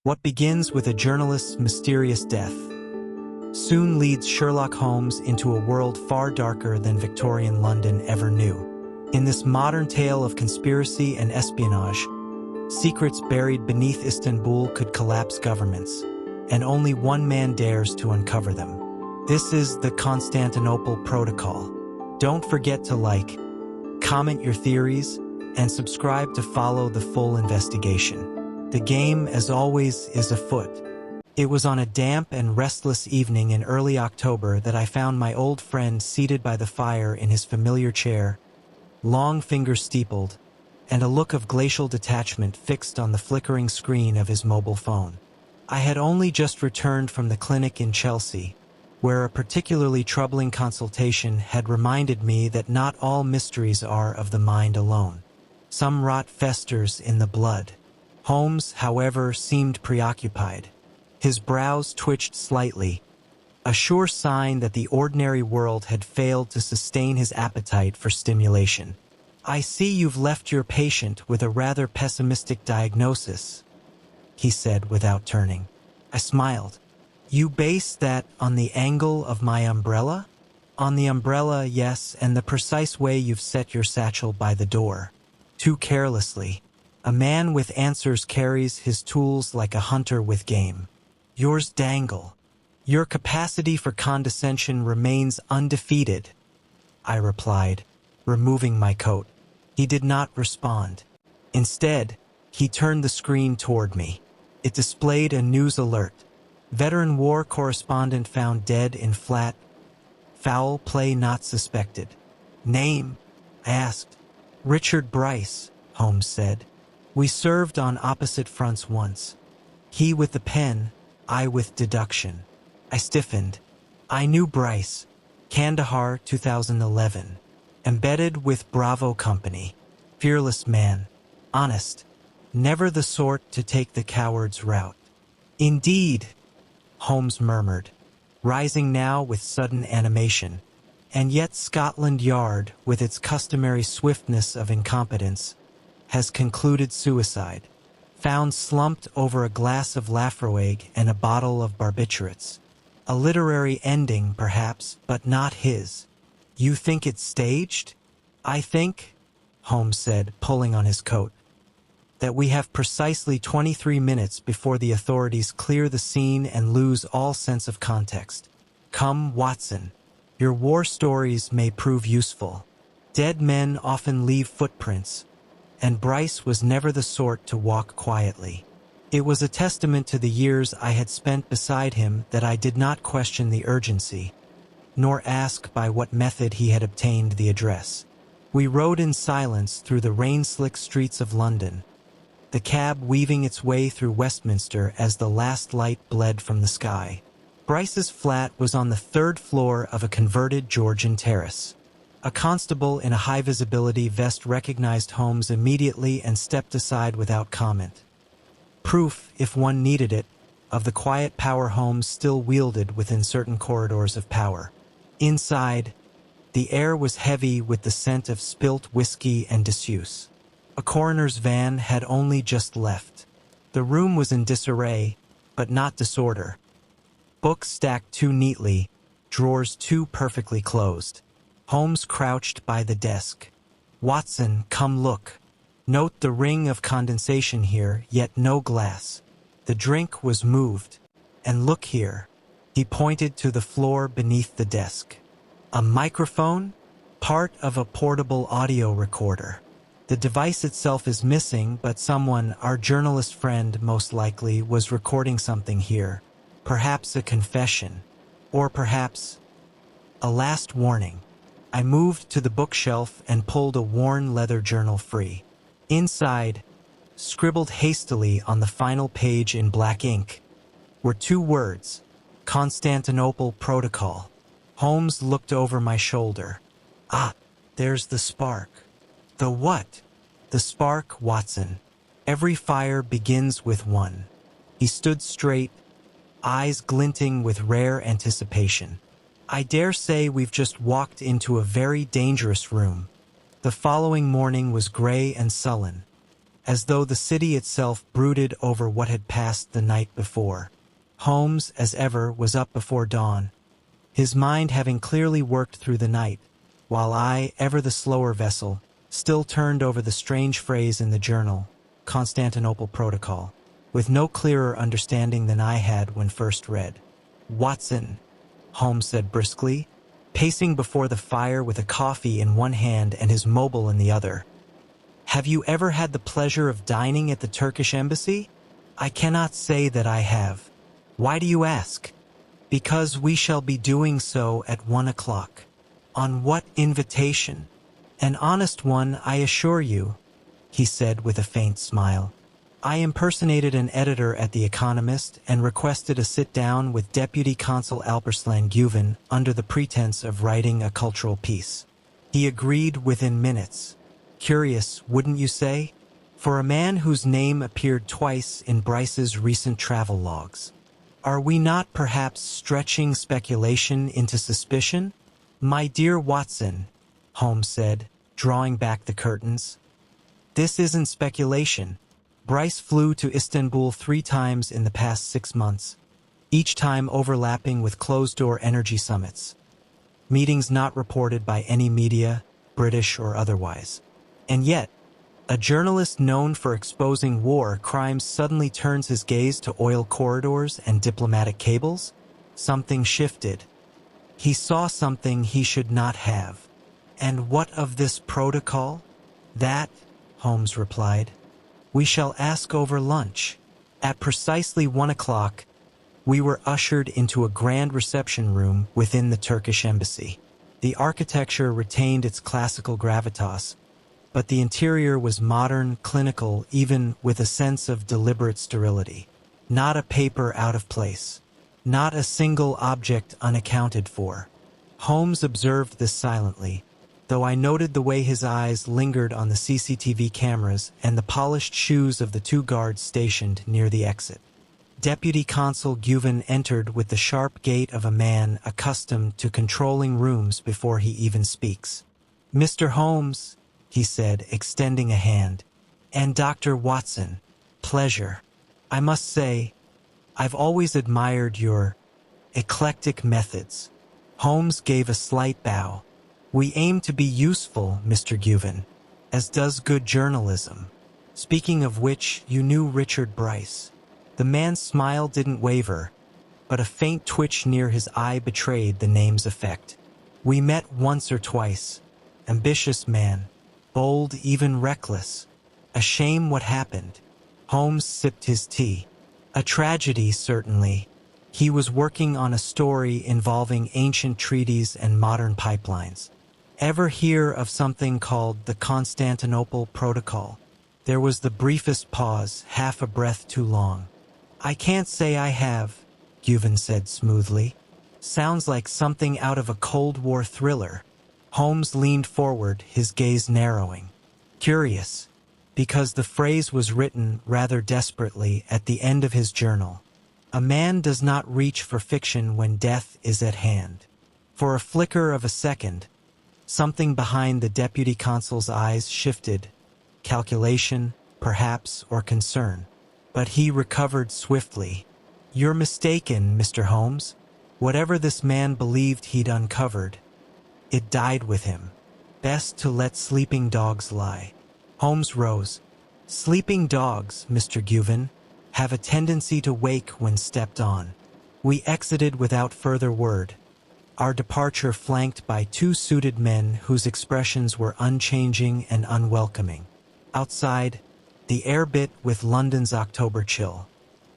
What begins with a journalist's mysterious death soon leads Sherlock Holmes into a world far darker than Victorian London ever knew. In this modern tale of conspiracy and espionage, secrets buried beneath Istanbul could collapse governments, and only one man dares to uncover them. This is the Constantinople Protocol. Don't forget to like, comment your theories, and subscribe to follow the full investigation. The game, as always, is afoot. It was on a damp and restless evening in early October that I found my old friend seated by the fire in his familiar chair, long fingers steepled, and a look of glacial detachment fixed on the flickering screen of his mobile phone. I had only just returned from the clinic in Chelsea, where a particularly troubling consultation had reminded me that not all mysteries are of the mind alone. Some rot festers in the blood. Holmes, however, seemed preoccupied. His brows twitched slightly, a sure sign that the ordinary world had failed to sustain his appetite for stimulation. "I see you've left your patient with a rather pessimistic diagnosis," he said without turning. I smiled. "You base that on the angle of my umbrella?" "On the umbrella, yes, and the precise way you've set your satchel by the door. Too carelessly. A man with answers carries his tools like a hunter with game. Yours dangle. Your capacity for condescension remains undefeated," I replied, removing my coat. He did not respond. Instead, he turned the screen toward me. It displayed a news alert. Veteran war correspondent found dead in flat. Foul play not suspected. "Name?" I asked. "Richard Bryce," Holmes said. "We served on opposite fronts once. He with the pen, I with deduction." I stiffened. I knew Bryce. Kandahar, 2011. Embedded with Bravo Company. Fearless man. Honest. Never the sort to take the coward's route. "Indeed," Holmes murmured, rising now with sudden animation. "And yet Scotland Yard, with its customary swiftness of incompetence, has concluded suicide. Found slumped over a glass of Laphroaig and a bottle of barbiturates. A literary ending, perhaps, but not his." "You think it's staged?" "I think," Holmes said, pulling on his coat, "that we have precisely 23 minutes before the authorities clear the scene and lose all sense of context. Come, Watson. Your war stories may prove useful. Dead men often leave footprints, and Bryce was never the sort to walk quietly. It was a testament to the years I had spent beside him that I did not question the urgency, nor ask by what method he had obtained the address. We rode in silence through the rain-slick streets of London, the cab weaving its way through Westminster as the last light bled from the sky. Bryce's flat was on the third floor of a converted Georgian terrace. A constable in a high-visibility vest recognized Holmes immediately and stepped aside without comment. Proof, if one needed it, of the quiet power Holmes still wielded within certain corridors of power. Inside, the air was heavy with the scent of spilt whiskey and disuse. A coroner's van had only just left. The room was in disarray, but not disorder. Books stacked too neatly, drawers too perfectly closed. Holmes crouched by the desk. "Watson, come look. Note the ring of condensation here, yet no glass. The drink was moved. And look here." He pointed to the floor beneath the desk. "A microphone? Part of a portable audio recorder. The device itself is missing, but someone, our journalist friend most likely, was recording something here. Perhaps a confession. Or perhaps a last warning." I moved to the bookshelf and pulled a worn leather journal free. Inside, scribbled hastily on the final page in black ink, were two words: Constantinople Protocol. Holmes looked over my shoulder. "Ah, there's the spark." "The what?" "The spark, Watson. Every fire begins with one." He stood straight, eyes glinting with rare anticipation. "I dare say we've just walked into a very dangerous room." The following morning was gray and sullen. as though the city itself brooded over what had passed the night before. Holmes, as ever, was up before dawn, his mind having clearly worked through the night, while I, ever the slower vessel, still turned over the strange phrase in the journal, Constantinople Protocol, with no clearer understanding than I had when first read. "Watson," Holmes said briskly, pacing before the fire with a coffee in one hand and his mobile in the other. "Have you ever had the pleasure of dining at the Turkish embassy?" "I cannot say that I have." "Why do you ask?" "Because we shall be doing so at 1 o'clock. "On what invitation?" "An honest one, I assure you," he said with a faint smile. "I impersonated an editor at The Economist and requested a sit-down with Deputy Consul Alperslan Guven under the pretense of writing a cultural piece. He agreed within minutes. Curious, wouldn't you say? For a man whose name appeared twice in Bryce's recent travel logs. Are we not perhaps stretching speculation into suspicion?" "My dear Watson," Holmes said, drawing back the curtains, "this isn't speculation. Bryce flew to Istanbul 3 times in the past 6 months, each time overlapping with closed-door energy summits. Meetings not reported by any media, British or otherwise. And yet, a journalist known for exposing war crimes suddenly turns his gaze to oil corridors and diplomatic cables? Something shifted. He saw something he should not have. And what of this protocol?" "That," Holmes replied, "we shall ask over lunch." At precisely 1 o'clock, we were ushered into a grand reception room within the Turkish embassy. The architecture retained its classical gravitas, but the interior was modern, clinical, even with a sense of deliberate sterility. Not a paper out of place. Not a single object unaccounted for. Holmes observed this silently, though I noted the way his eyes lingered on the CCTV cameras and the polished shoes of the 2 guards stationed near the exit. Deputy Consul Guven entered with the sharp gait of a man accustomed to controlling rooms before he even speaks. "Mr. Holmes," he said, extending a hand, "and Dr. Watson, pleasure. I must say, I've always admired your eclectic methods." Holmes gave a slight bow. "We aim to be useful, Mr. Guven, as does good journalism. Speaking of which, you knew Richard Bryce." The man's smile didn't waver, but a faint twitch near his eye betrayed the name's effect. "We met once or twice. Ambitious man. Bold, even reckless. A shame what happened." Holmes sipped his tea. "A tragedy, certainly. He was working on a story involving ancient treaties and modern pipelines. Ever hear of something called the Constantinople Protocol?" There was the briefest pause, half a breath too long. "I can't say I have," Guven said smoothly. "Sounds like something out of a Cold War thriller." Holmes leaned forward, his gaze narrowing. "Curious, because the phrase was written rather desperately at the end of his journal. A man does not reach for fiction when death is at hand." For a flicker of a second, something behind the deputy consul's eyes shifted. Calculation, perhaps, or concern. But he recovered swiftly. "You're mistaken, Mr. Holmes. Whatever this man believed he'd uncovered, it died with him. Best to let sleeping dogs lie." Holmes rose. "Sleeping dogs, Mr. Guven, have a tendency to wake when stepped on." We exited without further word, our departure flanked by 2 suited men whose expressions were unchanging and unwelcoming. Outside, the air bit with London's October chill.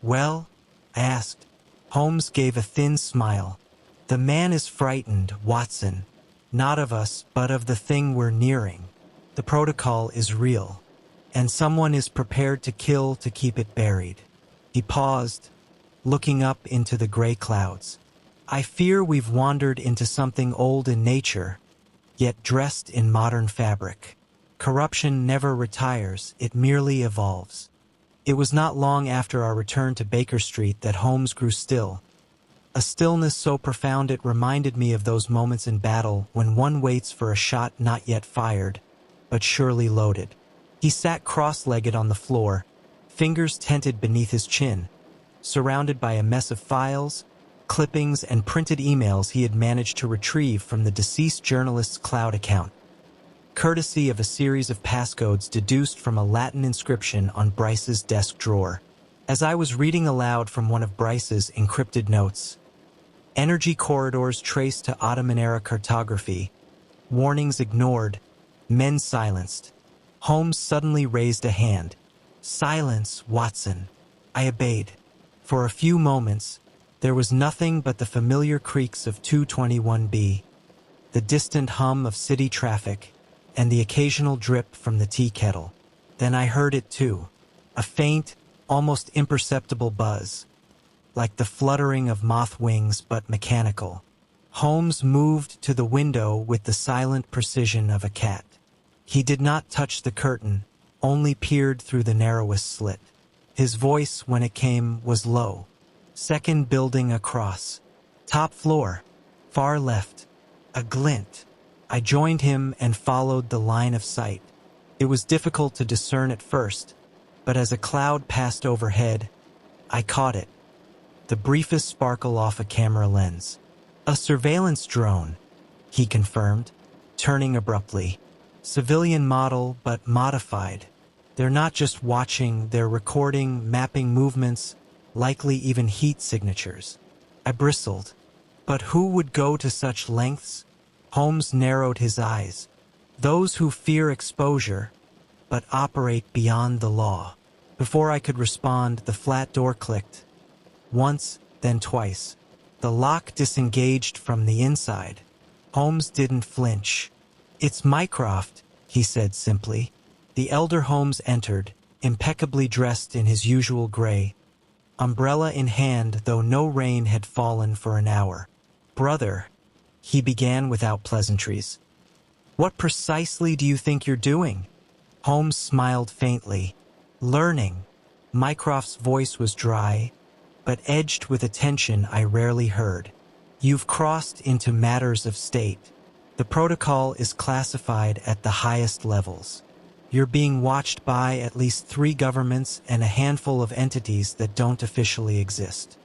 "Well?" I asked. Holmes gave a thin smile. "The man is frightened, Watson. Not of us, but of the thing we're nearing. The protocol is real, and someone is prepared to kill to keep it buried." He paused, looking up into the gray clouds. "I fear we've wandered into something old in nature, yet dressed in modern fabric. Corruption never retires, it merely evolves." It was not long after our return to Baker Street that Holmes grew still. A stillness so profound it reminded me of those moments in battle when one waits for a shot not yet fired, but surely loaded. He sat cross-legged on the floor, fingers tented beneath his chin, surrounded by a mess of files, clippings, and printed emails he had managed to retrieve from the deceased journalist's cloud account, courtesy of a series of passcodes deduced from a Latin inscription on Bryce's desk drawer. As I was reading aloud from one of Bryce's encrypted notes, energy corridors traced to Ottoman-era cartography, warnings ignored, men silenced. Holmes suddenly raised a hand. "Silence, Watson." I obeyed. For a few moments, there was nothing but the familiar creaks of 221B, the distant hum of city traffic, and the occasional drip from the tea kettle. Then I heard it too, a faint, almost imperceptible buzz, like the fluttering of moth wings but mechanical. Holmes moved to the window with the silent precision of a cat. He did not touch the curtain, only peered through the narrowest slit. His voice, when it came, was low. "Second building across. Top floor. Far left." A glint. I joined him and followed the line of sight. It was difficult to discern at first, but as a cloud passed overhead, I caught it. The briefest sparkle off a camera lens. "A surveillance drone," he confirmed, turning abruptly. "Civilian model, but modified. They're not just watching, they're recording, mapping movements, likely even heat signatures." I bristled. "But who would go to such lengths?" Holmes narrowed his eyes. "Those who fear exposure, but operate beyond the law." Before I could respond, the flat door clicked. Once, then twice. The lock disengaged from the inside. Holmes didn't flinch. "It's Mycroft," he said simply. The elder Holmes entered, impeccably dressed in his usual gray, umbrella in hand, though no rain had fallen for an hour. "Brother," he began without pleasantries, "what precisely do you think you're doing?" Holmes smiled faintly. "Learning." Mycroft's voice was dry, but edged with a tension I rarely heard. "You've crossed into matters of state. The protocol is classified at the highest levels. You're being watched by at least 3 governments and a handful of entities that don't officially exist."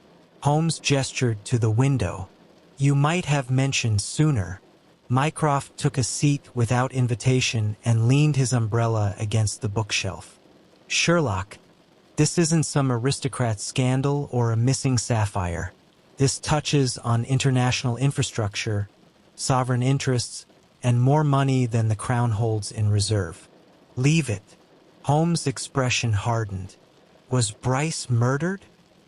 Holmes gestured to the window. "You might have mentioned sooner." Mycroft took a seat without invitation and leaned his umbrella against the bookshelf. "Sherlock, this isn't some aristocrat scandal or a missing sapphire. This touches on international infrastructure, sovereign interests, and more money than the Crown holds in reserve. Leave it." Holmes' expression hardened. "Was Bryce murdered?"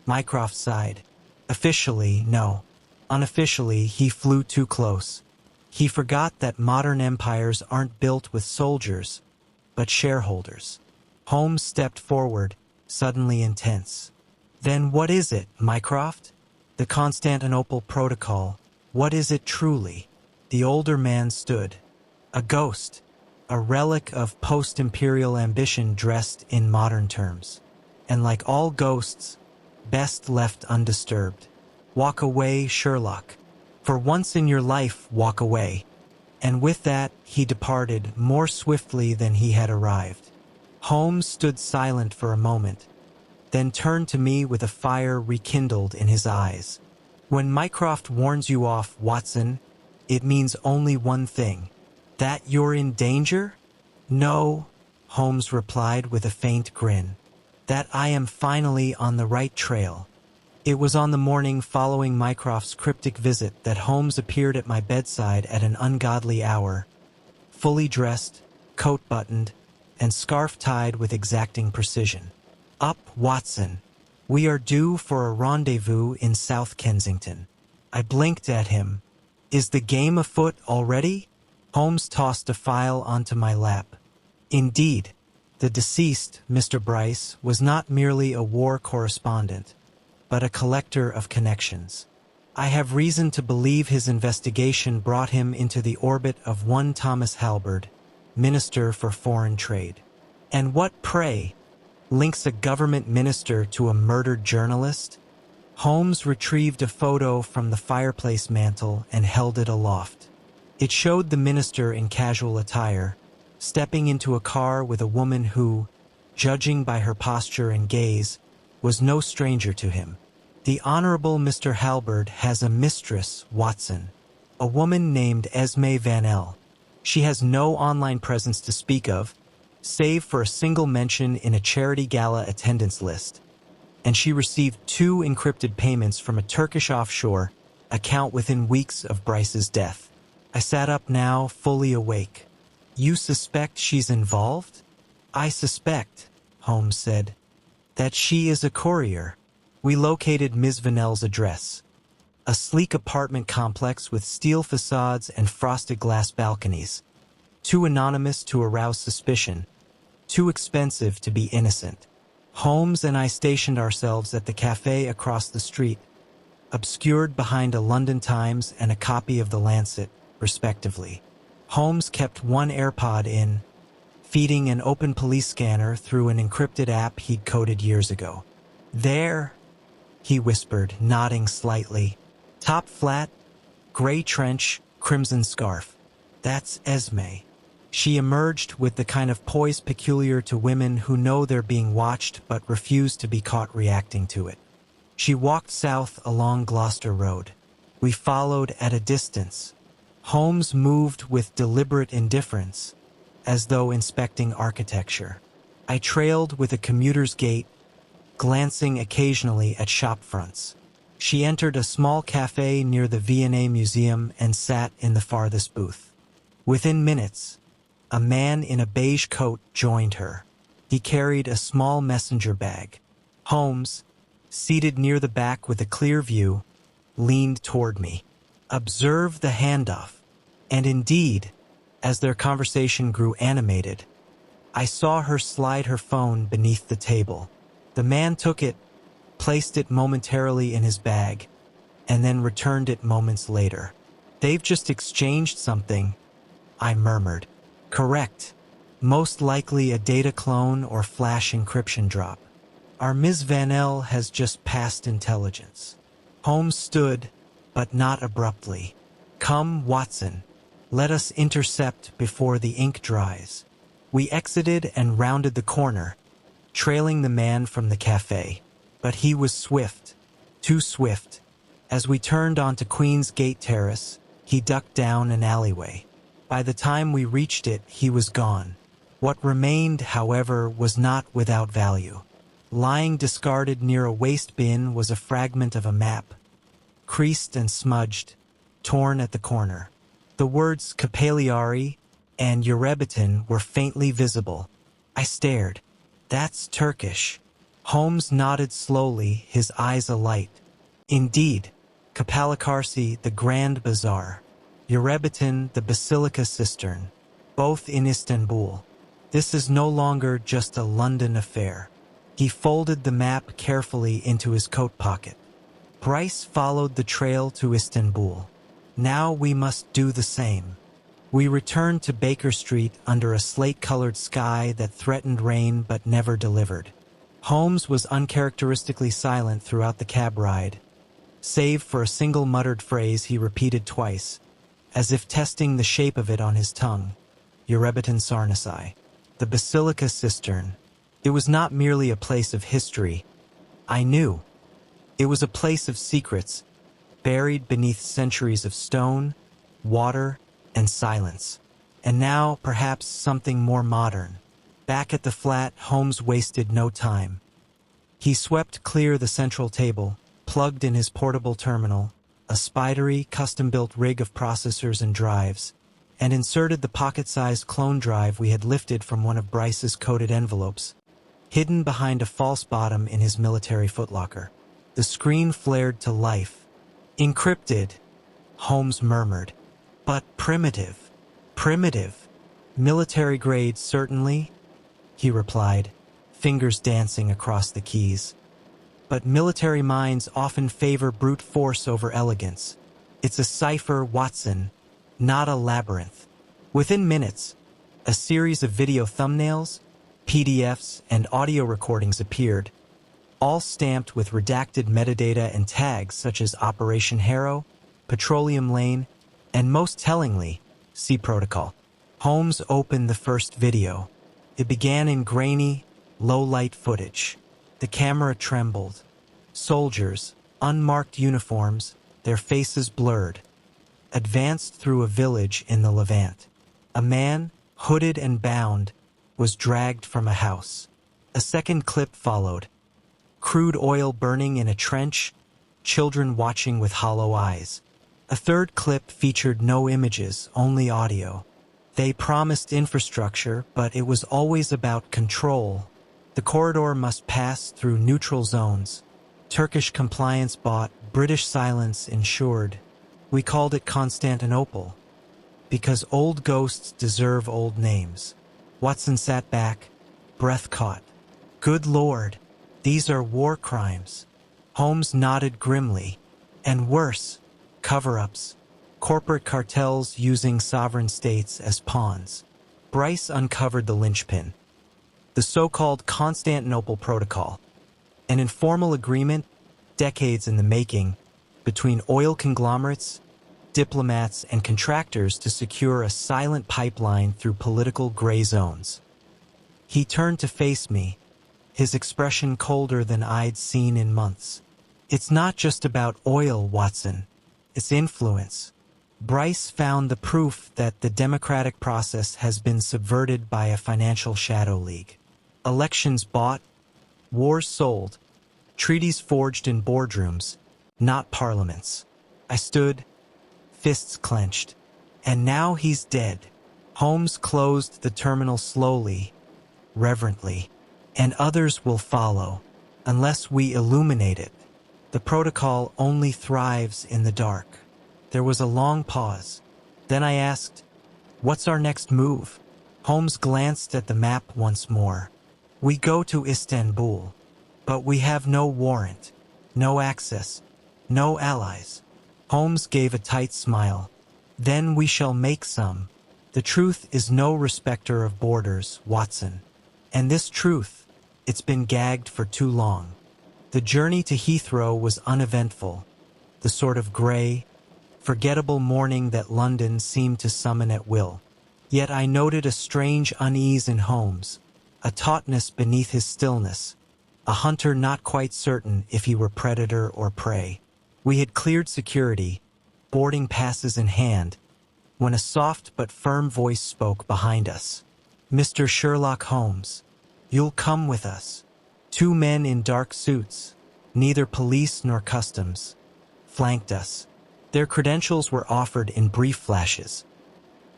Mycroft sighed. "Officially, no. Unofficially, he flew too close. He forgot that modern empires aren't built with soldiers, but shareholders." Holmes stepped forward, suddenly intense. "Then what is it, Mycroft? The Constantinople Protocol. What is it truly?" The older man stood. "A ghost. A relic of post-imperial ambition dressed in modern terms. And like all ghosts, best left undisturbed. Walk away, Sherlock. For once in your life, walk away." And with that, he departed more swiftly than he had arrived. Holmes stood silent for a moment, then turned to me with a fire rekindled in his eyes. "When Mycroft warns you off, Watson, it means only one thing. That you're in danger?" "No," Holmes replied with a faint grin. "That I am finally on the right trail." It was on the morning following Mycroft's cryptic visit that Holmes appeared at my bedside at an ungodly hour, fully dressed, coat buttoned, and scarf tied with exacting precision. "Up, Watson. We are due for a rendezvous in South Kensington." I blinked at him. "Is the game afoot already?" Holmes tossed a file onto my lap. "Indeed, the deceased, Mr. Bryce, was not merely a war correspondent, but a collector of connections. I have reason to believe his investigation brought him into the orbit of one Thomas Halberd, Minister for Foreign Trade. And what, pray, links a government minister to a murdered journalist?" Holmes retrieved a photo from the fireplace mantel and held it aloft. It showed the minister in casual attire, stepping into a car with a woman who, judging by her posture and gaze, was no stranger to him. The Honorable Mr. Halberd has a mistress, Watson, a woman named Esme Van L. She has no online presence to speak of, save for a single mention in a charity gala attendance list, and she received 2 encrypted payments from a Turkish offshore account within weeks of Bryce's death. I sat up now, fully awake. You suspect she's involved? I suspect, Holmes said, that she is a courier. We located Ms. Vanel's address. A sleek apartment complex with steel facades and frosted glass balconies. Too anonymous to arouse suspicion. Too expensive to be innocent. Holmes and I stationed ourselves at the cafe across the street, obscured behind a London Times and a copy of The Lancet, respectively. Holmes kept one AirPod in, feeding an open police scanner through an encrypted app he'd coded years ago. There, he whispered, nodding slightly. Top flat, gray trench, crimson scarf. That's Esme. She emerged with the kind of poise peculiar to women who know they're being watched but refuse to be caught reacting to it. She walked south along Gloucester Road. We followed at a distance. Holmes moved with deliberate indifference, as though inspecting architecture. I trailed with a commuter's gait, glancing occasionally at shop fronts. She entered a small cafe near the V&A Museum and sat in the farthest booth. Within minutes, a man in a beige coat joined her. He carried a small messenger bag. Holmes, seated near the back with a clear view, leaned toward me. Observe the handoff. And indeed, as their conversation grew animated, I saw her slide her phone beneath the table. The man took it, placed it momentarily in his bag, and then returned it moments later. They've just exchanged something, I murmured. Correct. Most likely a data clone or flash encryption drop. Our Ms. Van L has just passed intelligence. Holmes stood, but not abruptly. Come, Watson. Let us intercept before the ink dries. We exited and rounded the corner, trailing the man from the cafe. But he was swift, too swift. As we turned onto Queen's Gate Terrace, he ducked down an alleyway. By the time we reached it, he was gone. What remained, however, was not without value. Lying discarded near a waste bin was a fragment of a map, creased and smudged, torn at the corner. The words Cappellari and Eurebiton were faintly visible. I stared. That's Turkish. Holmes nodded slowly, his eyes alight. Indeed, Kapalıçarşı, the Grand Bazaar. Eurebiton, the Basilica Cistern. Both in Istanbul. This is no longer just a London affair. He folded the map carefully into his coat pocket. Bryce followed the trail to Istanbul. Now we must do the same. We returned to Baker Street under a slate-colored sky that threatened rain but never delivered. Holmes was uncharacteristically silent throughout the cab ride, save for a single muttered phrase he repeated twice, as if testing the shape of it on his tongue. Eurebiton Sarnasai. The Basilica Cistern. It was not merely a place of history. I knew. It was a place of secrets, buried beneath centuries of stone, water, and silence. And now, perhaps something more modern. Back at the flat, Holmes wasted no time. He swept clear the central table, plugged in his portable terminal, a spidery, custom-built rig of processors and drives, and inserted the pocket-sized clone drive we had lifted from one of Bryce's coded envelopes, hidden behind a false bottom in his military footlocker. The screen flared to life. Encrypted, Holmes murmured. But primitive. Primitive. Military grade, certainly, he replied, fingers dancing across the keys. But military minds often favor brute force over elegance. It's a cipher, Watson, not a labyrinth. Within minutes, a series of video thumbnails, PDFs, and audio recordings appeared, all stamped with redacted metadata and tags such as Operation Harrow, Petroleum Lane, and most tellingly, C Protocol. Holmes opened the first video. It began in grainy, low-light footage. The camera trembled. Soldiers, unmarked uniforms, their faces blurred, advanced through a village in the Levant. A man, hooded and bound, was dragged from a house. A second clip followed. Crude oil burning in a trench, children watching with hollow eyes. A third clip featured no images, only audio. They promised infrastructure, but it was always about control. The corridor must pass through neutral zones. Turkish compliance bought, British silence ensured. We called it Constantinople, because old ghosts deserve old names. Watson sat back, breath caught. Good Lord, these are war crimes. Holmes nodded grimly. And worse, cover-ups. Corporate cartels using sovereign states as pawns. Bryce uncovered the linchpin. The so-called Constantinople Protocol. An informal agreement, decades in the making, between oil conglomerates, diplomats, and contractors to secure a silent pipeline through political gray zones. He turned to face me, his expression colder than I'd seen in months. It's not just about oil, Watson. It's influence. Bryce found the proof that the democratic process has been subverted by a financial shadow league. Elections bought, wars sold, treaties forged in boardrooms, not parliaments. I stood, fists clenched. And now he's dead. Holmes closed the terminal slowly, reverently, and others will follow, unless we illuminate it. The protocol only thrives in the dark. There was a long pause. Then I asked, "What's our next move?" Holmes glanced at the map once more. "We go to Istanbul, but we have no warrant, no access, no allies." Holmes gave a tight smile. "Then we shall make some. The truth is no respecter of borders, Watson. And this truth, it's been gagged for too long." The journey to Heathrow was uneventful, the sort of gray, forgettable morning that London seemed to summon at will. Yet I noted a strange unease in Holmes, a tautness beneath his stillness, a hunter not quite certain if he were predator or prey. We had cleared security, boarding passes in hand, when a soft but firm voice spoke behind us. "Mr. Sherlock Holmes, you'll come with us." Two men in dark suits, neither police nor customs, flanked us. Their credentials were offered in brief flashes.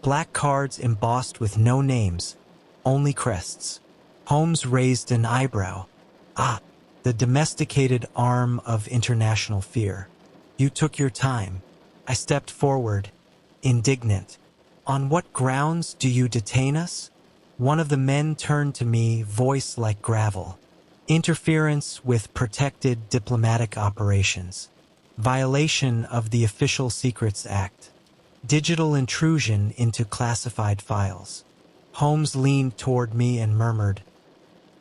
Black cards embossed with no names, only crests. Holmes raised an eyebrow. "Ah, the domesticated arm of international fear. You took your time." I stepped forward, indignant. "On what grounds do you detain us?" One of the men turned to me, voice like gravel. "Interference with protected diplomatic operations. Violation of the Official Secrets Act. Digital intrusion into classified files." Holmes leaned toward me and murmured,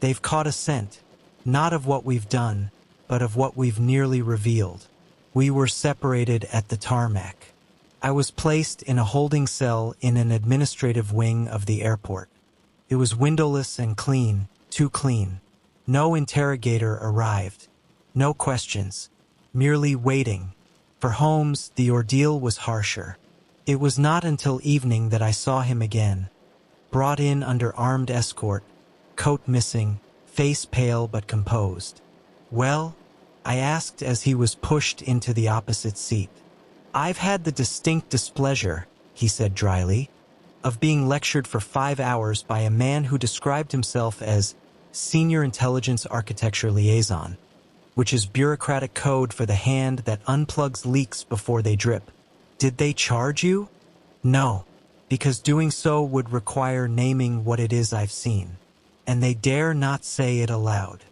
"They've caught a scent, not of what we've done, but of what we've nearly revealed." We were separated at the tarmac. I was placed in a holding cell in an administrative wing of the airport. It was windowless and clean, too clean. No interrogator arrived. No questions. Merely waiting. For Holmes, the ordeal was harsher. It was not until evening that I saw him again. Brought in under armed escort, coat missing, face pale but composed. "Well?" I asked as he was pushed into the opposite seat. "I've had the distinct displeasure," he said dryly, "of being lectured for 5 hours by a man who described himself as Senior Intelligence Architecture Liaison, which is bureaucratic code for the hand that unplugs leaks before they drip. Did they charge you?" "No, because doing so would require naming what it is I've seen. And they dare not say it aloud."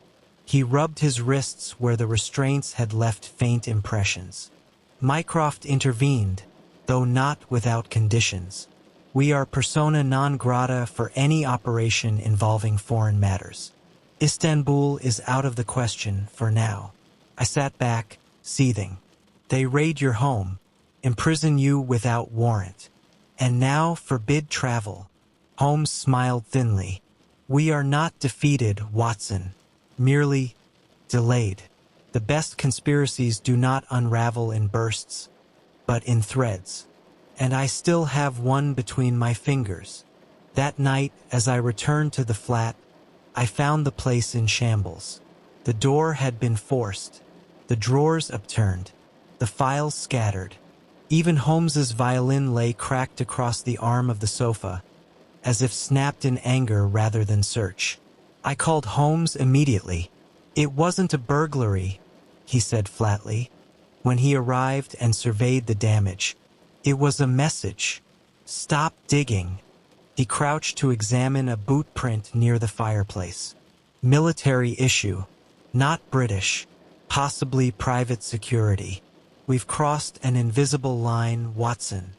He rubbed his wrists where the restraints had left faint impressions. Mycroft intervened, though not without conditions. "We are persona non grata for any operation involving foreign matters. Istanbul is out of the question for now." I sat back, seething. "They raid your home, imprison you without warrant, and now forbid travel. Holmes smiled thinly. We are not defeated, Watson. Merely delayed. The best conspiracies do not unravel in bursts, but in threads. And I still have one between my fingers. That night, as I returned to the flat, I found the place in shambles. The door had been forced, the drawers upturned, the files scattered. Even Holmes's violin lay cracked across the arm of the sofa, as if snapped in anger rather than search. I called Holmes immediately. It wasn't a burglary, he said flatly, when he arrived and surveyed the damage. It was a message. Stop digging. He crouched to examine a boot print near the fireplace. Military issue. Not British. Possibly private security. We've crossed an invisible line, Watson.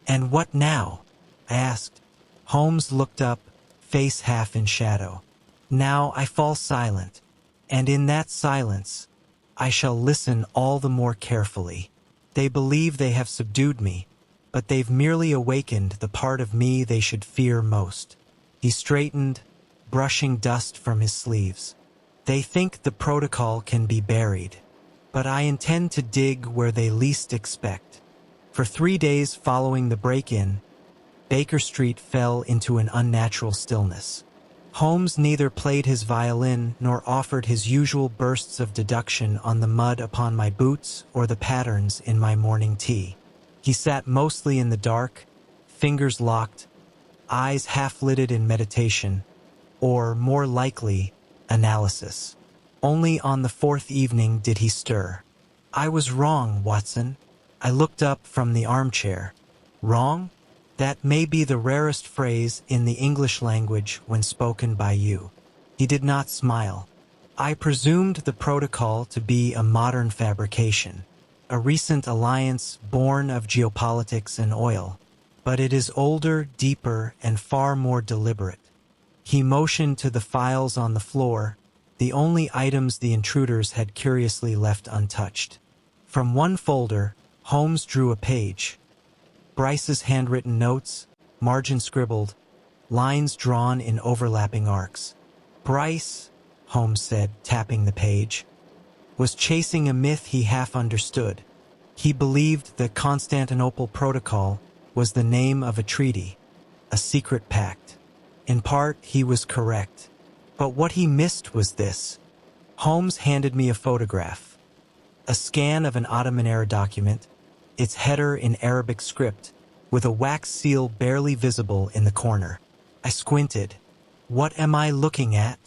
And what now? I asked. Holmes looked up, face half in shadow. Now I fall silent, and in that silence, I shall listen all the more carefully. They believe they have subdued me, but they've merely awakened the part of me they should fear most. He straightened, brushing dust from his sleeves. They think the protocol can be buried, but I intend to dig where they least expect. For 3 days following the break-in, Baker Street fell into an unnatural stillness. Holmes neither played his violin nor offered his usual bursts of deduction on the mud upon my boots or the patterns in my morning tea. He sat mostly in the dark, fingers locked, eyes half-lidded in meditation, or, more likely, analysis. Only on the 4th evening did he stir. I was wrong, Watson. I looked up from the armchair. Wrong? That may be the rarest phrase in the English language when spoken by you. He did not smile. I presumed the protocol to be a modern fabrication, a recent alliance born of geopolitics and oil. But it is older, deeper, and far more deliberate. He motioned to the files on the floor, the only items the intruders had curiously left untouched. From one folder, Holmes drew a page. Bryce's handwritten notes, margin scribbled, lines drawn in overlapping arcs. Bryce, Holmes said, tapping the page, was chasing a myth he half understood. He believed the Constantinople Protocol was the name of a treaty, a secret pact. In part, he was correct. But what he missed was this. Holmes handed me a photograph. A scan of an Ottoman-era document, its header in Arabic script, with a wax seal barely visible in the corner. I squinted. What am I looking at?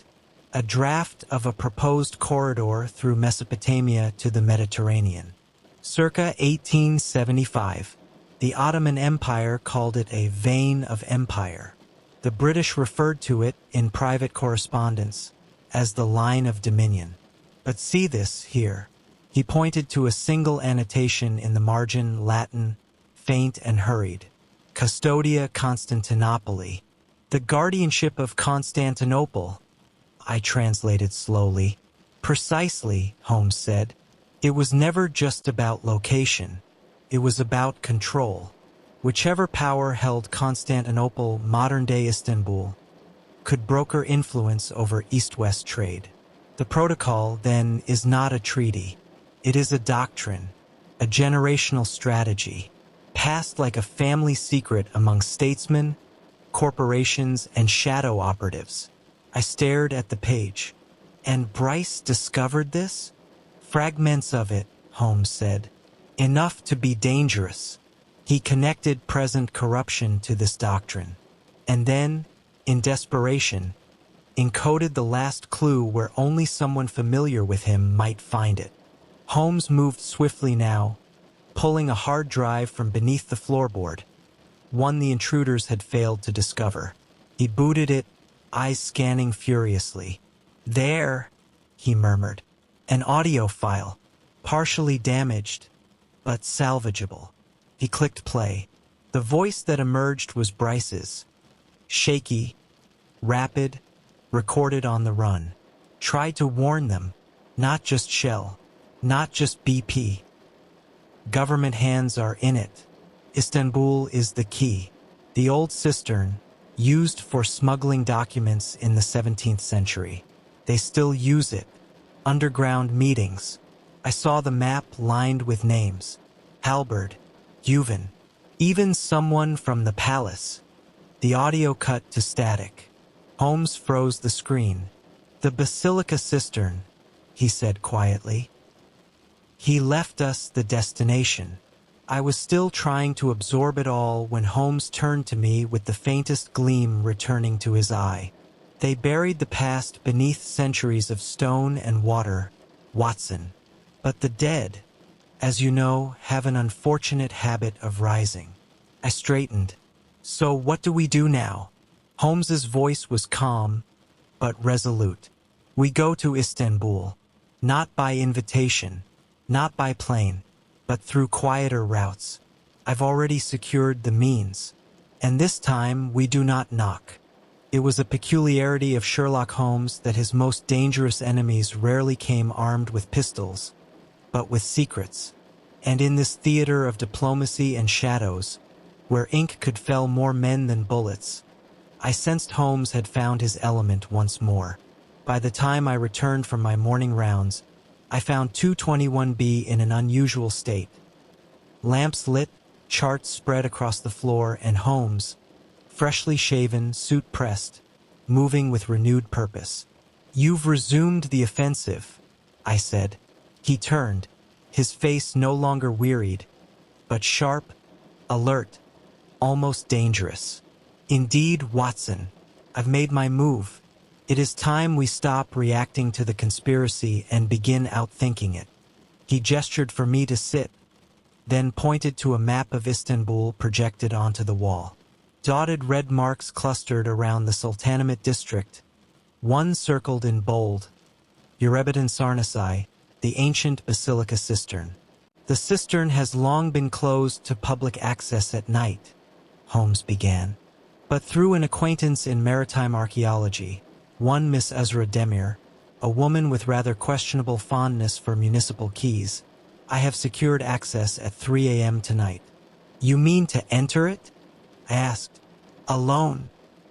A draft of a proposed corridor through Mesopotamia to the Mediterranean. Circa 1875, the Ottoman Empire called it a vein of empire. The British referred to it, in private correspondence, as the line of dominion. But see this here. He pointed to a single annotation in the margin, Latin, faint and hurried. Custodia Constantinopoli. The guardianship of Constantinople, I translated slowly. Precisely, Holmes said. It was never just about location. It was about control. Whichever power held Constantinople, modern-day Istanbul, could broker influence over East-West trade. The protocol, then, is not a treaty. It is a doctrine, a generational strategy, passed like a family secret among statesmen, corporations, and shadow operatives. I stared at the page. And Bryce discovered this? Fragments of it, Holmes said. Enough to be dangerous. He connected present corruption to this doctrine. And then, in desperation, encoded the last clue where only someone familiar with him might find it. Holmes moved swiftly now, pulling a hard drive from beneath the floorboard, one the intruders had failed to discover. He booted it, eyes scanning furiously. There, he murmured, an audio file, partially damaged, but salvageable. He clicked play. The voice that emerged was Bryce's. Shaky, rapid, recorded on the run. Try to warn them, not just Shell. Not just BP. Government hands are in it. Istanbul is the key. The old cistern, used for smuggling documents in the 17th century. They still use it. Underground meetings. I saw the map lined with names. Halberd, Juven, even someone from the palace. The audio cut to static. Holmes froze the screen. "The Basilica Cistern," he said quietly. He left us the destination. I was still trying to absorb it all when Holmes turned to me with the faintest gleam returning to his eye. "They buried the past beneath centuries of stone and water, Watson. But the dead, as you know, have an unfortunate habit of rising." I straightened. "So what do we do now?" Holmes's voice was calm, but resolute. "We go to Istanbul, not by invitation, not by plane, but through quieter routes. I've already secured the means. And this time we do not knock." It was a peculiarity of Sherlock Holmes that his most dangerous enemies rarely came armed with pistols, but with secrets. And in this theater of diplomacy and shadows, where ink could fell more men than bullets, I sensed Holmes had found his element once more. By the time I returned from my morning rounds, I found 221B in an unusual state. Lamps lit, charts spread across the floor, and Holmes, freshly shaven, suit pressed, moving with renewed purpose. "You've resumed the offensive," I said. He turned, his face no longer wearied, but sharp, alert, almost dangerous. "Indeed, Watson, I've made my move. It is time we stop reacting to the conspiracy and begin outthinking it." He gestured for me to sit, then pointed to a map of Istanbul projected onto the wall. Dotted red marks clustered around the Sultanate district, one circled in bold, Yerebitan Sarnasai, the ancient Basilica Cistern. "The cistern has long been closed to public access at night," Holmes began. "But through an acquaintance in maritime archaeology, one Miss Ezra Demir, a woman with rather questionable fondness for municipal keys, I have secured access at 3 a.m. tonight." "You mean to enter it?" I asked. "Alone?"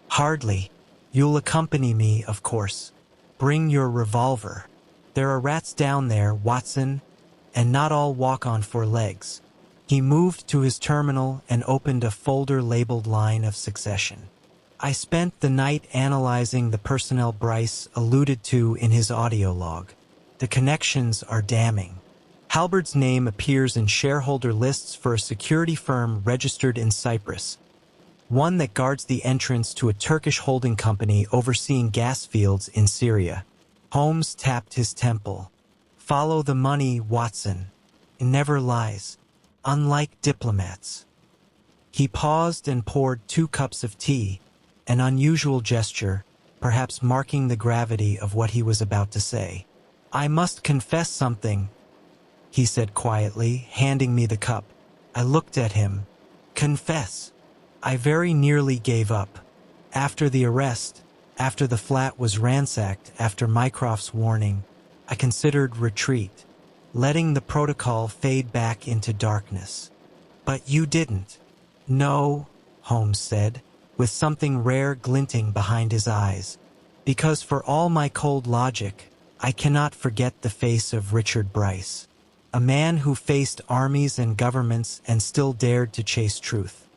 "Hardly. You'll accompany me, of course. Bring your revolver. There are rats down there, Watson, and not all walk on four legs." He moved to his terminal and opened a folder labeled Line of Succession. I spent the night analyzing the personnel Bryce alluded to in his audio log. The connections are damning. Halberd's name appears in shareholder lists for a security firm registered in Cyprus, one that guards the entrance to a Turkish holding company overseeing gas fields in Syria. Holmes tapped his temple. "Follow the money, Watson. It never lies. Unlike diplomats." He paused and poured 2 cups of tea, an unusual gesture, perhaps marking the gravity of what he was about to say. "I must confess something," he said quietly, handing me the cup. I looked at him. "Confess." "I very nearly gave up. After the arrest, after the flat was ransacked, after Mycroft's warning, I considered retreat, letting the protocol fade back into darkness. But you didn't." "No," Holmes said, with something rare glinting behind his eyes, "because for all my cold logic, I cannot forget the face of Richard Bryce, a man who faced armies and governments and still dared to chase truth.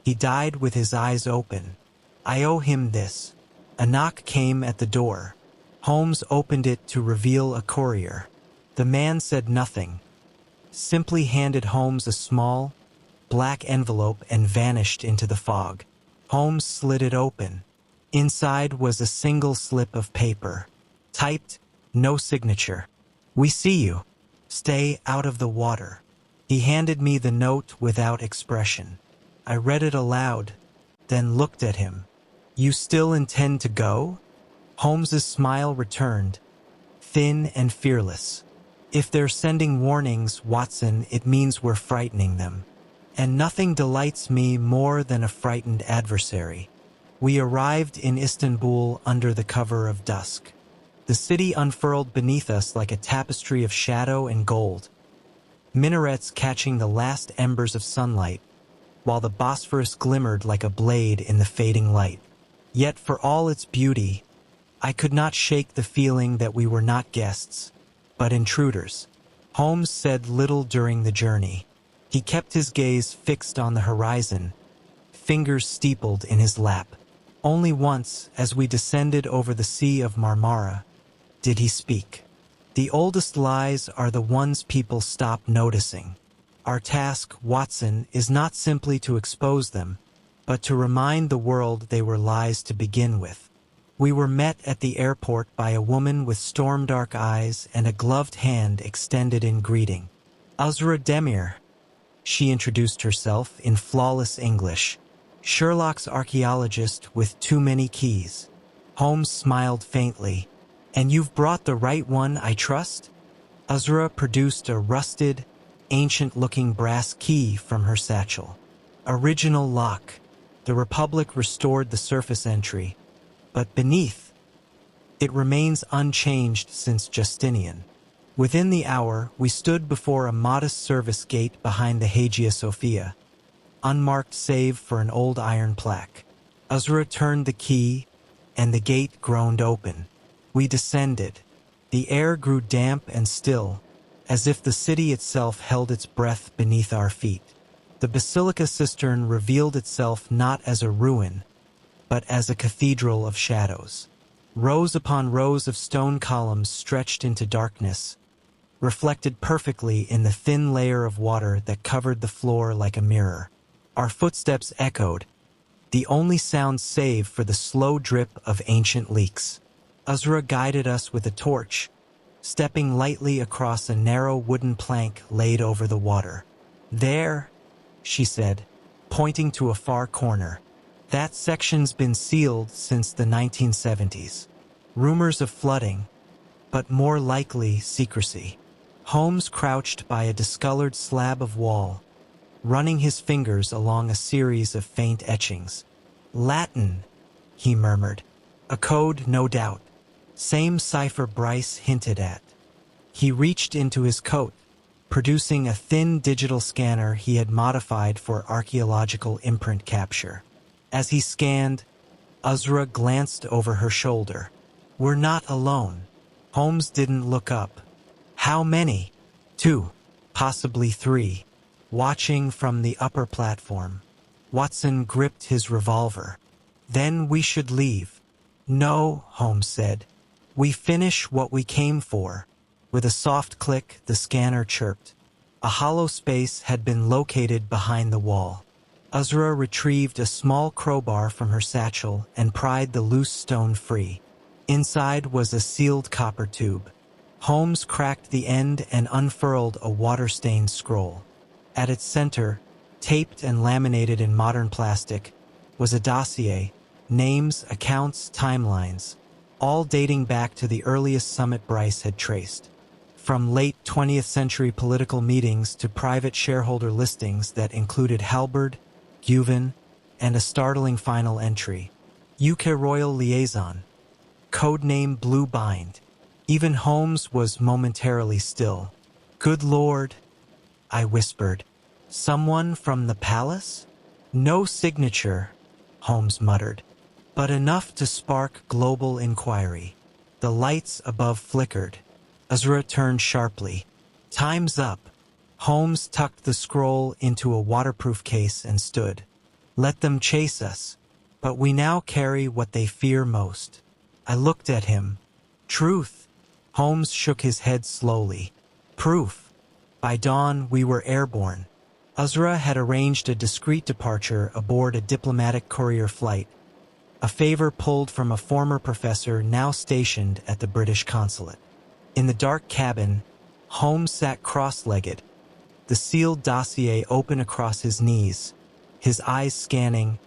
He died with his eyes open. I owe him this." A knock came at the door. Holmes opened it to reveal a courier. The man said nothing, simply handed Holmes a small, black envelope and vanished into the fog. Holmes slid it open. Inside was a single slip of paper. Typed, no signature. "We see you. Stay out of the water." He handed me the note without expression. I read it aloud, then looked at him. "You still intend to go?" Holmes's smile returned, thin and fearless. "If they're sending warnings, Watson, it means we're frightening them. And nothing delights me more than a frightened adversary." We arrived in Istanbul under the cover of dusk. The city unfurled beneath us like a tapestry of shadow and gold, minarets catching the last embers of sunlight, while the Bosphorus glimmered like a blade in the fading light. Yet for all its beauty, I could not shake the feeling that we were not guests, but intruders. Holmes said little during the journey. He kept his gaze fixed on the horizon, fingers steepled in his lap. Only once, as we descended over the Sea of Marmara, did he speak. The oldest lies are the ones people stop noticing. Our task, Watson, is not simply to expose them, but to remind the world they were lies to begin with. We were met at the airport by a woman with storm-dark eyes and a gloved hand extended in greeting. Uzra Demir, she introduced herself in flawless English. Sherlock's archaeologist with too many keys. Holmes smiled faintly. And you've brought the right one, I trust? Uzra produced a rusted, ancient-looking brass key from her satchel. Original lock. The Republic restored the surface entry, but beneath, it remains unchanged since Justinian. Within the hour, we stood before a modest service gate behind the Hagia Sophia, unmarked save for an old iron plaque. Uzra turned the key, and the gate groaned open. We descended. The air grew damp and still, as if the city itself held its breath beneath our feet. The basilica cistern revealed itself not as a ruin, but as a cathedral of shadows. Rows upon rows of stone columns stretched into darkness, reflected perfectly in the thin layer of water that covered the floor like a mirror. Our footsteps echoed, the only sound save for the slow drip of ancient leaks. Uzra guided us with a torch, stepping lightly across a narrow wooden plank laid over the water. There, she said, pointing to a far corner. That section's been sealed since the 1970s. Rumors of flooding, but more likely secrecy. Holmes crouched by a discolored slab of wall, running his fingers along a series of faint etchings. Latin, he murmured. A code, no doubt. Same cipher Bryce hinted at. He reached into his coat, producing a thin digital scanner he had modified for archaeological imprint capture. As he scanned, Uzra glanced over her shoulder. We're not alone. Holmes didn't look up. How many? 2, possibly 3, watching from the upper platform. Watson gripped his revolver. Then we should leave. No, Holmes said. We finish what we came for. With a soft click, the scanner chirped. A hollow space had been located behind the wall. Uzra retrieved a small crowbar from her satchel and pried the loose stone free. Inside was a sealed copper tube. Holmes cracked the end and unfurled a water-stained scroll. At its center, taped and laminated in modern plastic, was a dossier, names, accounts, timelines, all dating back to the earliest summit Bryce had traced. From late 20th century political meetings to private shareholder listings that included Halberd, Guven, and a startling final entry. UK Royal Liaison. Codename Blue Bind. Even Holmes was momentarily still. Good Lord, I whispered. Someone from the palace? No signature, Holmes muttered, but enough to spark global inquiry. The lights above flickered. Uzra turned sharply. Time's up. Holmes tucked the scroll into a waterproof case and stood. Let them chase us, but we now carry what they fear most. I looked at him. Truth. Holmes shook his head slowly. Proof. By dawn, we were airborne. Uzra had arranged a discreet departure aboard a diplomatic courier flight, a favor pulled from a former professor now stationed at the British consulate. In the dark cabin, Holmes sat cross-legged, the sealed dossier open across his knees, his eyes scanning,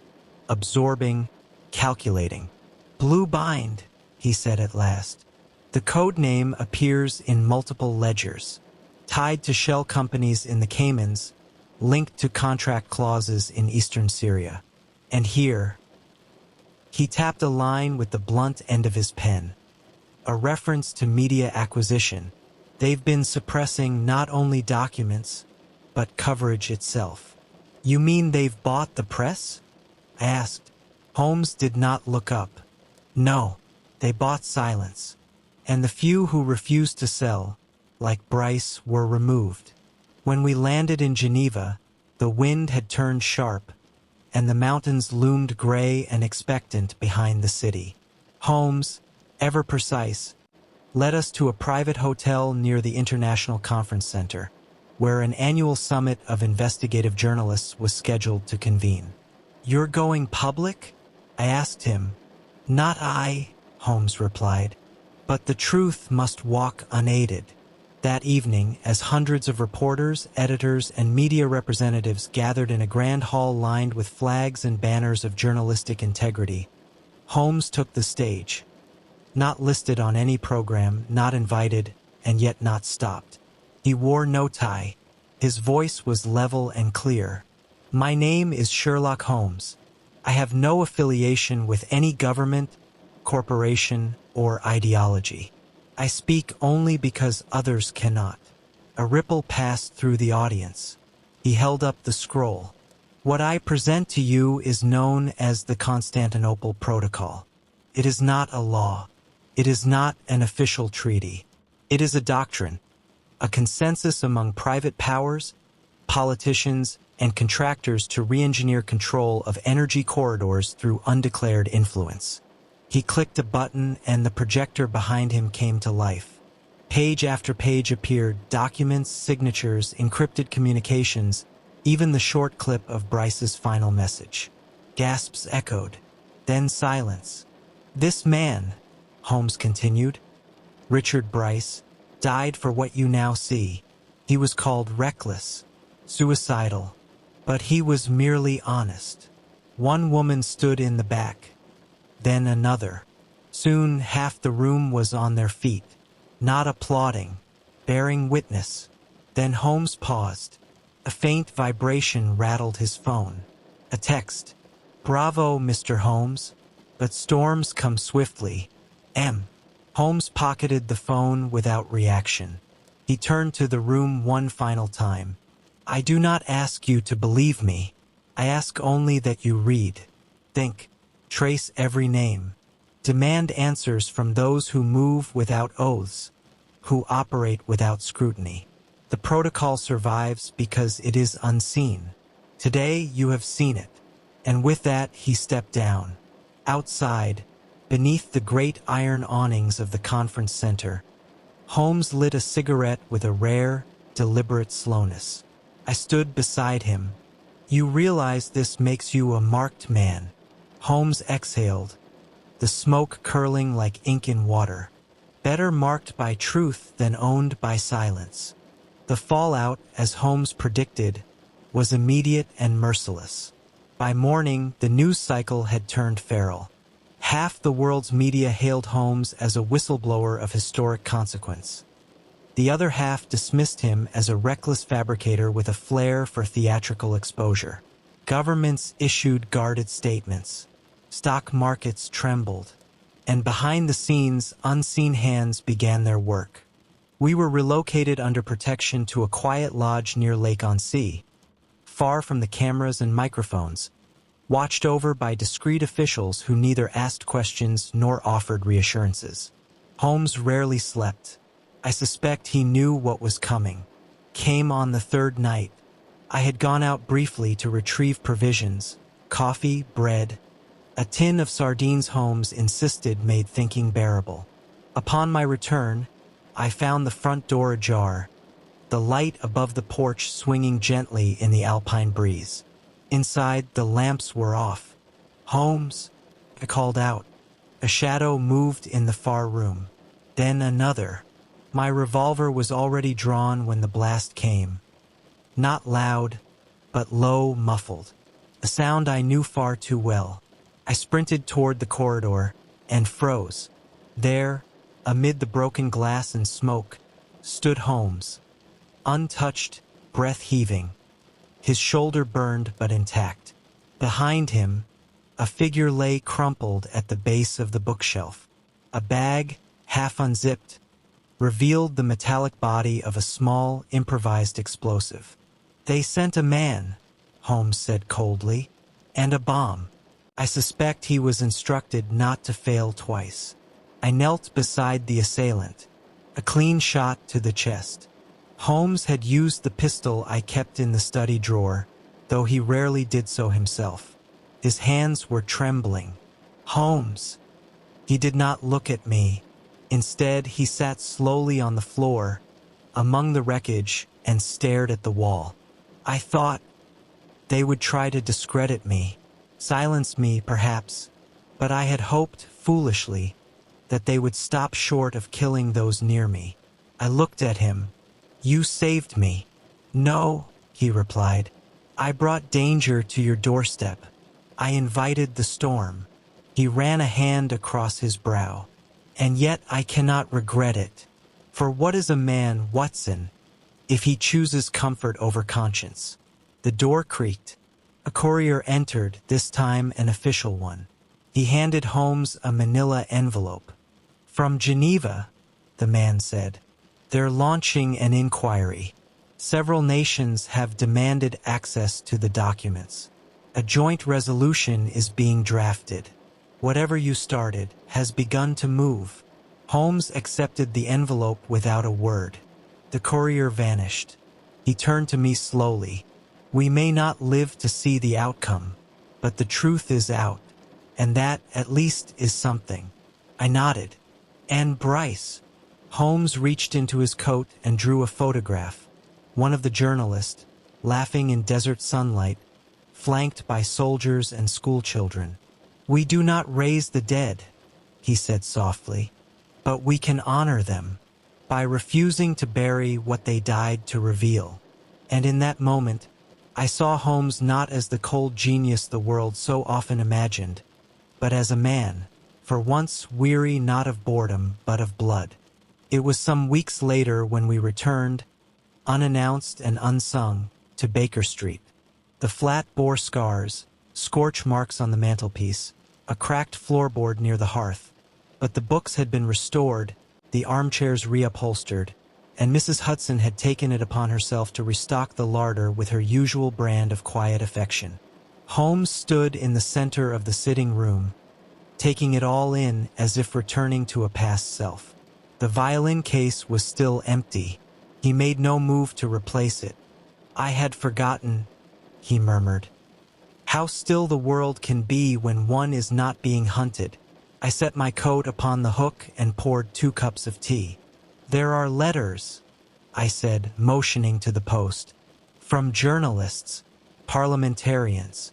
absorbing, calculating. Blue Bind, he said at last. The code name appears in multiple ledgers, tied to shell companies in the Caymans, linked to contract clauses in eastern Syria. And here, he tapped a line with the blunt end of his pen, a reference to media acquisition. They've been suppressing not only documents, but coverage itself. You mean they've bought the press? I asked. Holmes did not look up. No, they bought silence. And the few who refused to sell, like Bryce, were removed. When we landed in Geneva, the wind had turned sharp, and the mountains loomed gray and expectant behind the city. Holmes, ever precise, led us to a private hotel near the International Conference Center, where an annual summit of investigative journalists was scheduled to convene. "You're going public?" I asked him. "Not I," Holmes replied, "but the truth must walk unaided." That evening, as hundreds of reporters, editors, and media representatives gathered in a grand hall lined with flags and banners of journalistic integrity, Holmes took the stage. Not listed on any program, not invited, and yet not stopped. He wore no tie. His voice was level and clear. "My name is Sherlock Holmes. I have no affiliation with any government, corporation, or ideology. I speak only because others cannot." A ripple passed through the audience. He held up the scroll. "What I present to you is known as the Constantinople Protocol. It is not a law. It is not an official treaty. It is a doctrine, a consensus among private powers, politicians, and contractors to re-engineer control of energy corridors through undeclared influence." He clicked a button and the projector behind him came to life. Page after page appeared, documents, signatures, encrypted communications, even the short clip of Bryce's final message. Gasps echoed, then silence. "This man," Holmes continued, "Richard Bryce, died for what you now see. He was called reckless, suicidal, but he was merely honest." One woman stood in the back, then another. Soon half the room was on their feet, not applauding, bearing witness. Then Holmes paused. A faint vibration rattled his phone. A text. "Bravo, Mr. Holmes, but storms come swiftly. M." Holmes pocketed the phone without reaction. He turned to the room one final time. "I do not ask you to believe me. I ask only that you read, think, trace every name. Demand answers from those who move without oaths, who operate without scrutiny. The protocol survives because it is unseen. Today you have seen it." And with that he stepped down. Outside, beneath the great iron awnings of the conference center, Holmes lit a cigarette with a rare, deliberate slowness. I stood beside him. "You realize this makes you a marked man." Holmes exhaled, the smoke curling like ink in water. "Better marked by truth than owned by silence." The fallout, as Holmes predicted, was immediate and merciless. By morning, the news cycle had turned feral. Half the world's media hailed Holmes as a whistleblower of historic consequence. The other half dismissed him as a reckless fabricator with a flair for theatrical exposure. Governments issued guarded statements. Stock markets trembled. And behind the scenes, unseen hands began their work. We were relocated under protection to a quiet lodge near Lake-on-Sea, far from the cameras and microphones, watched over by discreet officials who neither asked questions nor offered reassurances. Holmes rarely slept. I suspect he knew what was coming. Came on the third night. I had gone out briefly to retrieve provisions, coffee, bread, a tin of sardines Holmes insisted made thinking bearable. Upon my return, I found the front door ajar, the light above the porch swinging gently in the alpine breeze. Inside, the lamps were off. "Holmes," I called out. A shadow moved in the far room. Then another. My revolver was already drawn when the blast came. Not loud, but low, muffled. A sound I knew far too well. I sprinted toward the corridor and froze. There, amid the broken glass and smoke, stood Holmes, untouched, breath heaving. His shoulder burned but intact. Behind him, a figure lay crumpled at the base of the bookshelf. A bag, half unzipped, revealed the metallic body of a small, improvised explosive. "They sent a man," Holmes said coldly, "and a bomb." I suspect he was instructed not to fail twice. I knelt beside the assailant. A clean shot to the chest. Holmes had used the pistol I kept in the study drawer, though he rarely did so himself. His hands were trembling. Holmes! He did not look at me. Instead, he sat slowly on the floor, among the wreckage, and stared at the wall. I thought they would try to discredit me, silence me perhaps, but I had hoped, foolishly, that they would stop short of killing those near me. I looked at him. "You saved me." "No," he replied. "I brought danger to your doorstep. I invited the storm." He ran a hand across his brow. "And yet I cannot regret it. For what is a man, Watson, if he chooses comfort over conscience?" The door creaked. A courier entered, this time an official one. He handed Holmes a manila envelope. "From Geneva," the man said. "They're launching an inquiry. Several nations have demanded access to the documents. A joint resolution is being drafted. Whatever you started has begun to move." Holmes accepted the envelope without a word. The courier vanished. He turned to me slowly. "We may not live to see the outcome, but the truth is out, and that, at least, is something." I nodded. "And Bryce?" Holmes reached into his coat and drew a photograph. One of the journalists, laughing in desert sunlight, flanked by soldiers and schoolchildren. "We do not raise the dead," he said softly, "but we can honor them by refusing to bury what they died to reveal." And in that moment, I saw Holmes not as the cold genius the world so often imagined, but as a man, for once weary not of boredom but of blood. It was some weeks later when we returned, unannounced and unsung, to Baker Street. The flat bore scars, scorch marks on the mantelpiece, a cracked floorboard near the hearth. But the books had been restored, the armchairs reupholstered, and Mrs. Hudson had taken it upon herself to restock the larder with her usual brand of quiet affection. Holmes stood in the center of the sitting room, taking it all in as if returning to a past self. The violin case was still empty. He made no move to replace it. "I had forgotten," he murmured. "How still the world can be when one is not being hunted." I set my coat upon the hook and poured 2 cups of tea. "There are letters," I said, motioning to the post, "from journalists, parliamentarians,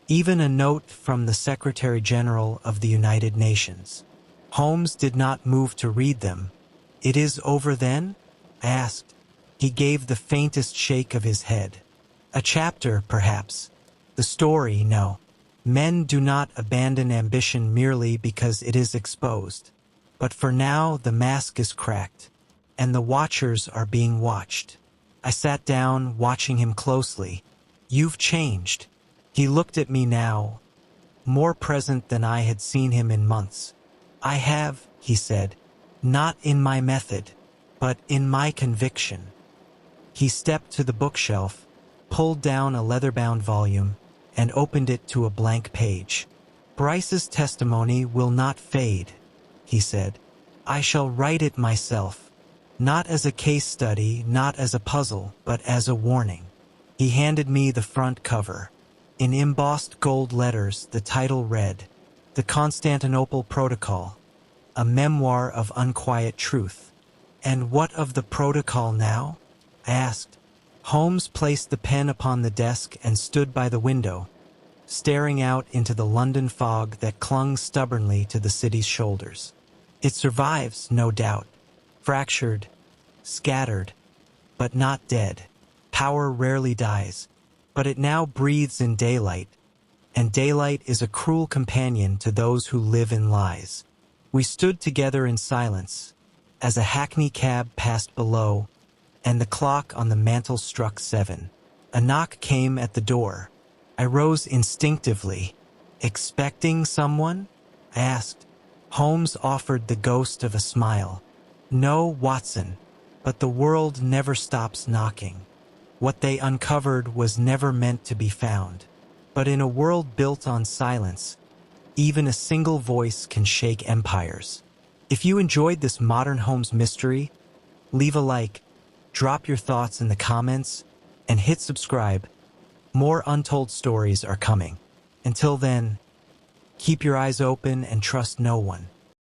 even a note from the Secretary General of the United Nations." Holmes did not move to read them. "It is over then?" I asked. He gave the faintest shake of his head. "A chapter, perhaps. The story, no. Men do not abandon ambition merely because it is exposed. But for now the mask is cracked, and the watchers are being watched." I sat down, watching him closely. "You've changed." He looked at me now, more present than I had seen him in months. "I have," he said, "not in my method, but in my conviction." He stepped to the bookshelf, pulled down a leather-bound volume, and opened it to a blank page. "Bryce's testimony will not fade," he said. "I shall write it myself, not as a case study, not as a puzzle, but as a warning." He handed me the front cover. In embossed gold letters, the title read, "The Constantinople Protocol, a memoir of unquiet truth." "And what of the protocol now?" I asked. Holmes placed the pen upon the desk and stood by the window, staring out into the London fog that clung stubbornly to the city's shoulders. "It survives, no doubt, fractured, scattered, but not dead. Power rarely dies, but it now breathes in daylight, and daylight is a cruel companion to those who live in lies." We stood together in silence as a hackney cab passed below, and the clock on the mantel struck 7. A knock came at the door. I rose instinctively. "Expecting someone?" I asked. Holmes offered the ghost of a smile. "No, Watson, but the world never stops knocking. What they uncovered was never meant to be found. But in a world built on silence, Even a single voice can shake empires. If you enjoyed this modern Holmes mystery, leave a like, drop your thoughts in the comments, and hit subscribe. More untold stories are coming. Until then, keep your eyes open and trust no one.